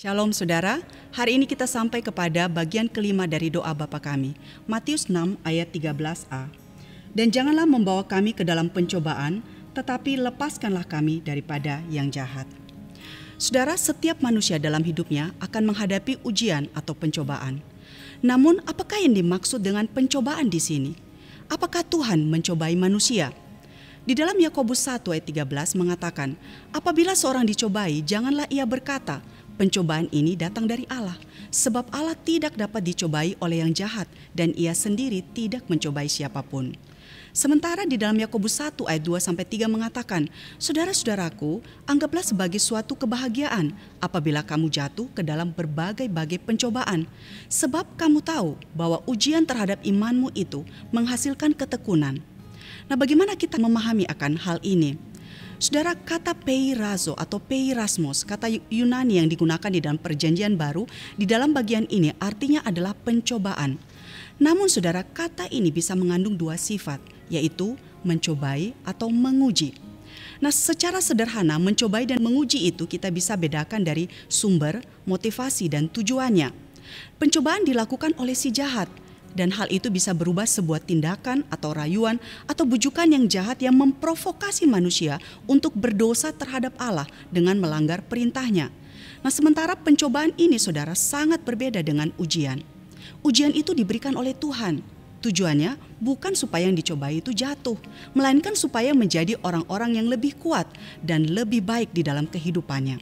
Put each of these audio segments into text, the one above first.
Shalom saudara, hari ini kita sampai kepada bagian kelima dari doa Bapa kami, Matius 6 ayat 13a. Dan janganlah membawa kami ke dalam pencobaan, tetapi lepaskanlah kami daripada yang jahat. Saudara, setiap manusia dalam hidupnya akan menghadapi ujian atau pencobaan. Namun, apakah yang dimaksud dengan pencobaan di sini? Apakah Tuhan mencobai manusia? Di dalam Yakobus 1 ayat 13 mengatakan, apabila seorang dicobai, janganlah ia berkata, pencobaan ini datang dari Allah, sebab Allah tidak dapat dicobai oleh yang jahat dan ia sendiri tidak mencobai siapapun. Sementara di dalam Yakobus 1 ayat 2-3 mengatakan, saudara-saudaraku, anggaplah sebagai suatu kebahagiaan apabila kamu jatuh ke dalam berbagai-bagai pencobaan, sebab kamu tahu bahwa ujian terhadap imanmu itu menghasilkan ketekunan. Nah, bagaimana kita memahami akan hal ini? Saudara, kata peirazo atau peirasmos, kata Yunani yang digunakan di dalam Perjanjian Baru, di dalam bagian ini artinya adalah pencobaan. Namun saudara, kata ini bisa mengandung dua sifat, yaitu mencobai atau menguji. Nah, secara sederhana mencobai dan menguji itu kita bisa bedakan dari sumber, motivasi, dan tujuannya. Pencobaan dilakukan oleh si jahat. Dan hal itu bisa berubah sebuah tindakan atau rayuan atau bujukan yang jahat yang memprovokasi manusia untuk berdosa terhadap Allah dengan melanggar perintahnya. Nah, sementara pencobaan ini saudara sangat berbeda dengan ujian. Ujian itu diberikan oleh Tuhan. Tujuannya bukan supaya yang dicobai itu jatuh, melainkan supaya menjadi orang-orang yang lebih kuat dan lebih baik di dalam kehidupannya.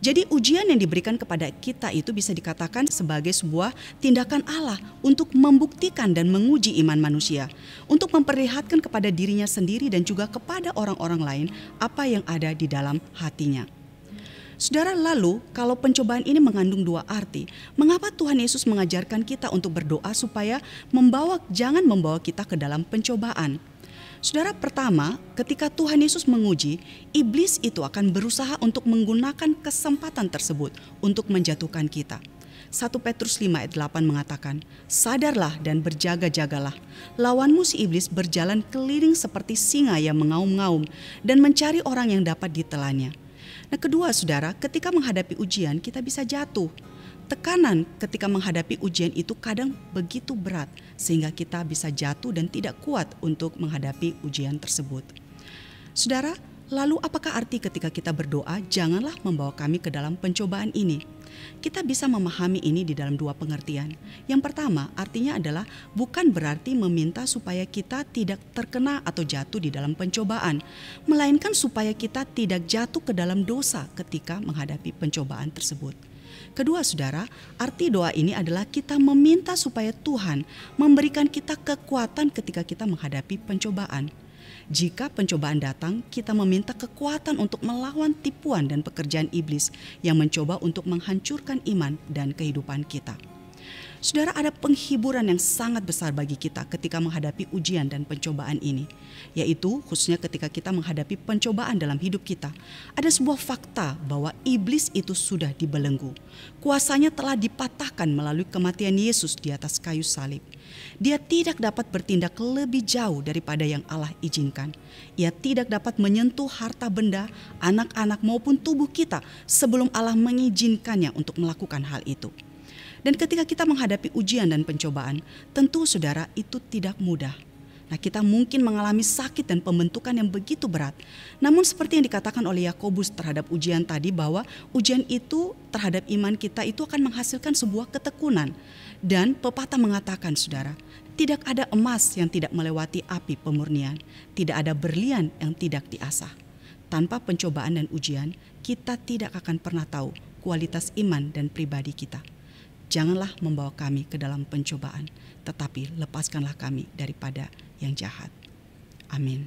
Jadi ujian yang diberikan kepada kita itu bisa dikatakan sebagai sebuah tindakan Allah untuk membuktikan dan menguji iman manusia, untuk memperlihatkan kepada dirinya sendiri dan juga kepada orang-orang lain apa yang ada di dalam hatinya. Saudara, lalu kalau pencobaan ini mengandung dua arti, mengapa Tuhan Yesus mengajarkan kita untuk berdoa supaya jangan membawa kita ke dalam pencobaan? Saudara, pertama, ketika Tuhan Yesus menguji, iblis itu akan berusaha untuk menggunakan kesempatan tersebut untuk menjatuhkan kita. 1 Petrus 5 ayat 8 mengatakan, sadarlah dan berjaga-jagalah. Lawanmu si iblis berjalan keliling seperti singa yang mengaum-ngaum dan mencari orang yang dapat ditelannya. Nah, kedua saudara, ketika menghadapi ujian kita bisa jatuh. Tekanan ketika menghadapi ujian itu kadang begitu berat sehingga kita bisa jatuh dan tidak kuat untuk menghadapi ujian tersebut. Saudara, lalu apakah arti ketika kita berdoa, janganlah membawa kami ke dalam pencobaan ini? Kita bisa memahami ini di dalam dua pengertian. Yang pertama, artinya adalah bukan berarti meminta supaya kita tidak terkena atau jatuh di dalam pencobaan, melainkan supaya kita tidak jatuh ke dalam dosa ketika menghadapi pencobaan tersebut. Kedua saudara, arti doa ini adalah kita meminta supaya Tuhan memberikan kita kekuatan ketika kita menghadapi pencobaan. Jika pencobaan datang, kita meminta kekuatan untuk melawan tipuan dan pekerjaan iblis yang mencoba untuk menghancurkan iman dan kehidupan kita. Saudara, ada penghiburan yang sangat besar bagi kita ketika menghadapi ujian dan pencobaan ini, yaitu khususnya ketika kita menghadapi pencobaan dalam hidup kita. Ada sebuah fakta bahwa iblis itu sudah dibelenggu. Kuasanya telah dipatahkan melalui kematian Yesus di atas kayu salib. Dia tidak dapat bertindak lebih jauh daripada yang Allah izinkan. Ia tidak dapat menyentuh harta benda, anak-anak maupun tubuh kita sebelum Allah mengizinkannya untuk melakukan hal itu. Dan ketika kita menghadapi ujian dan pencobaan, tentu saudara itu tidak mudah. Nah, kita mungkin mengalami sakit dan pembentukan yang begitu berat. Namun seperti yang dikatakan oleh Yakobus terhadap ujian tadi, bahwa ujian itu terhadap iman kita itu akan menghasilkan sebuah ketekunan. Dan pepatah mengatakan saudara, tidak ada emas yang tidak melewati api pemurnian, tidak ada berlian yang tidak diasah. Tanpa pencobaan dan ujian, kita tidak akan pernah tahu kualitas iman dan pribadi kita. Janganlah membawa kami ke dalam pencobaan, tetapi lepaskanlah kami daripada yang jahat. Amin.